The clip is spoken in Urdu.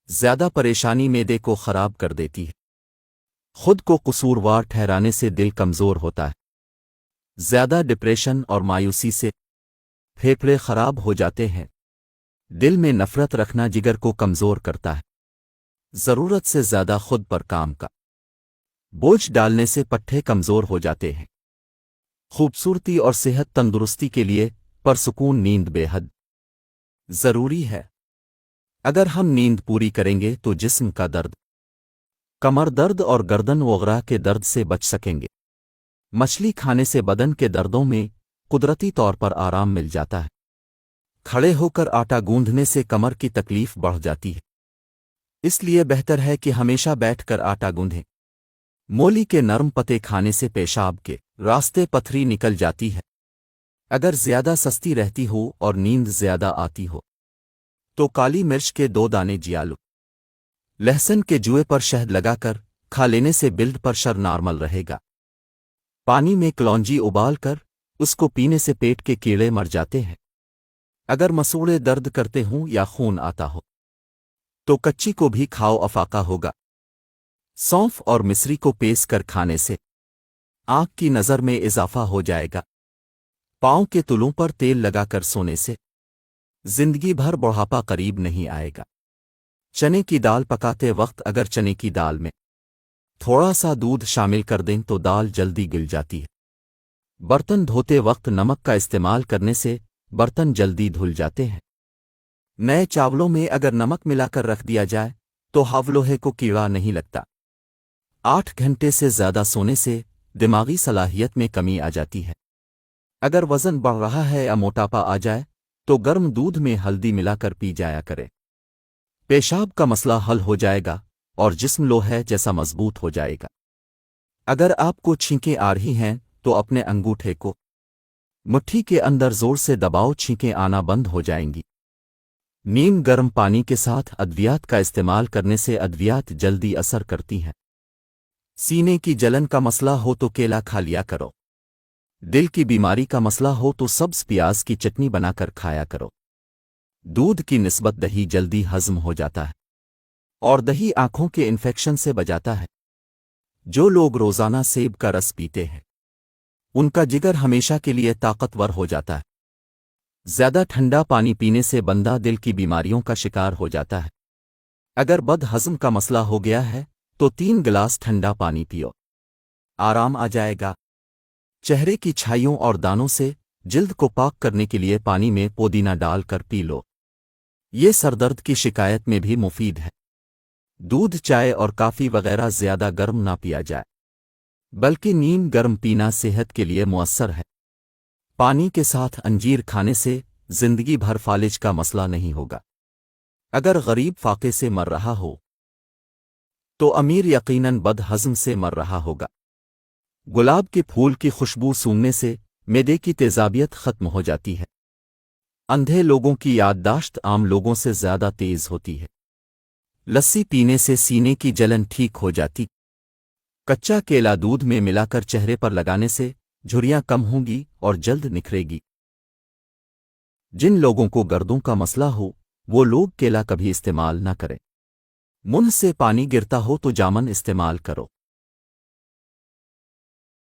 زیادہ پریشانی معدے کو خراب کر دیتی ہے۔ خود کو قصوروار ٹھہرانے سے دل کمزور ہوتا ہے۔ زیادہ ڈپریشن اور مایوسی سے پھیپھڑے خراب ہو جاتے ہیں۔ دل میں نفرت رکھنا جگر کو کمزور کرتا ہے۔ ضرورت سے زیادہ خود پر کام کا بوجھ ڈالنے سے پٹھے کمزور ہو جاتے ہیں۔ خوبصورتی اور صحت تندرستی کے لیے پرسکون نیند بے حد ضروری ہے۔ اگر ہم نیند پوری کریں گے تو جسم کا درد، کمر درد اور گردن وغیرہ کے درد سے بچ سکیں گے۔ مچھلی کھانے سے بدن کے دردوں میں قدرتی طور پر آرام مل جاتا ہے۔ کھڑے ہو کر آٹا گوندھنے سے کمر کی تکلیف بڑھ جاتی ہے، اس لیے بہتر ہے کہ ہمیشہ بیٹھ کر آٹا گوندھیں۔ مولی کے نرم پتے کھانے سے پیشاب کے راستے پتھری نکل جاتی ہے۔ اگر زیادہ سستی رہتی ہو اور نیند زیادہ آتی ہو تو کالی مرچ کے 2 دانے جیالو لہسن کے جوئے پر شہد لگا کر کھا لینے سے بلڈ پریشر نارمل رہے گا۔ پانی میں کلونجی ابال کر اس کو پینے سے پیٹ کے کیڑے مر جاتے ہیں۔ اگر مسوڑے درد کرتے ہوں یا خون آتا ہو تو کچی کو بھی کھاؤ، افاقہ ہوگا۔ سونف اور مصری کو پیس کر کھانے سے آنکھ کی نظر میں اضافہ ہو جائے گا۔ پاؤں کے تلوں پر تیل لگا کر سونے سے زندگی بھر بڑھاپا قریب نہیں آئے گا۔ چنے کی دال پکاتے وقت اگر چنے کی دال میں تھوڑا سا دودھ شامل کر دیں تو دال جلدی گل جاتی ہے۔ برتن دھوتے وقت نمک کا استعمال کرنے سے برتن جلدی دھل جاتے ہیں۔ نئے چاولوں میں اگر نمک ملا کر رکھ دیا جائے تو لوہے کو کیڑا نہیں لگتا۔ 8 گھنٹے سے زیادہ سونے سے دماغی صلاحیت میں کمی آ جاتی ہے۔ اگر وزن بڑھ رہا ہے یا موٹاپا آ جائے تو گرم دودھ میں ہلدی ملا کر پی جایا کرے۔ پیشاب کا مسئلہ حل ہو جائے گا اور جسم لوہے جیسا مضبوط ہو جائے گا۔ اگر آپ کو چھینکیں آ رہی ہیں تو اپنے انگوٹھے کو مٹھی کے اندر زور سے دباؤ، چھینکیں آنا بند ہو جائیں گی۔ نیم گرم پانی کے ساتھ ادویات کا استعمال کرنے سے ادویات جلدی اثر کرتی ہیں۔ سینے کی جلن کا مسئلہ ہو تو کیلا کھا لیا کرو۔ دل کی بیماری کا مسئلہ ہو تو سبز پیاز کی چٹنی بنا کر کھایا کرو۔ دودھ کی نسبت دہی جلدی ہضم ہو جاتا ہے اور دہی آنکھوں کے انفیکشن سے بچاتا ہے۔ جو لوگ روزانہ سیب کا رس پیتے ہیں ان کا جگر ہمیشہ کے لیے طاقتور ہو جاتا ہے۔ زیادہ ٹھنڈا پانی پینے سے بندہ دل کی بیماریوں کا شکار ہو جاتا ہے۔ اگر بد ہضم کا مسئلہ ہو گیا ہے تو 3 گلاس ٹھنڈا پانی پیو، آرام آ جائے گا۔ چہرے کی چھائیوں اور دانوں سے جلد کو پاک کرنے کے لیے پانی میں پودینہ ڈال کر پی لو، یہ سر درد کی شکایت میں بھی مفید ہے۔ دودھ، چائے اور کافی وغیرہ زیادہ گرم نہ پیا جائے، بلکہ نیم گرم پینا صحت کے لیے مؤثر ہے۔ پانی کے ساتھ انجیر کھانے سے زندگی بھر فالج کا مسئلہ نہیں ہوگا۔ اگر غریب فاقے سے مر رہا ہو تو امیر یقیناً بد ہضم سے مر رہا ہوگا۔ گلاب کے پھول کی خوشبو سونگنے سے معدے کی تیزابیت ختم ہو جاتی ہے۔ اندھے لوگوں کی یادداشت عام لوگوں سے زیادہ تیز ہوتی ہے۔ لسی پینے سے سینے کی جلن ٹھیک ہو جاتی۔ کچا کیلا دودھ میں ملا کر چہرے پر لگانے سے جھریاں کم ہوں گی اور جلد نکھرے گی۔ جن لوگوں کو گردوں کا مسئلہ ہو وہ لوگ کیلا کبھی استعمال نہ کریں۔ منہ سے پانی گرتا ہو تو جامن استعمال کرو۔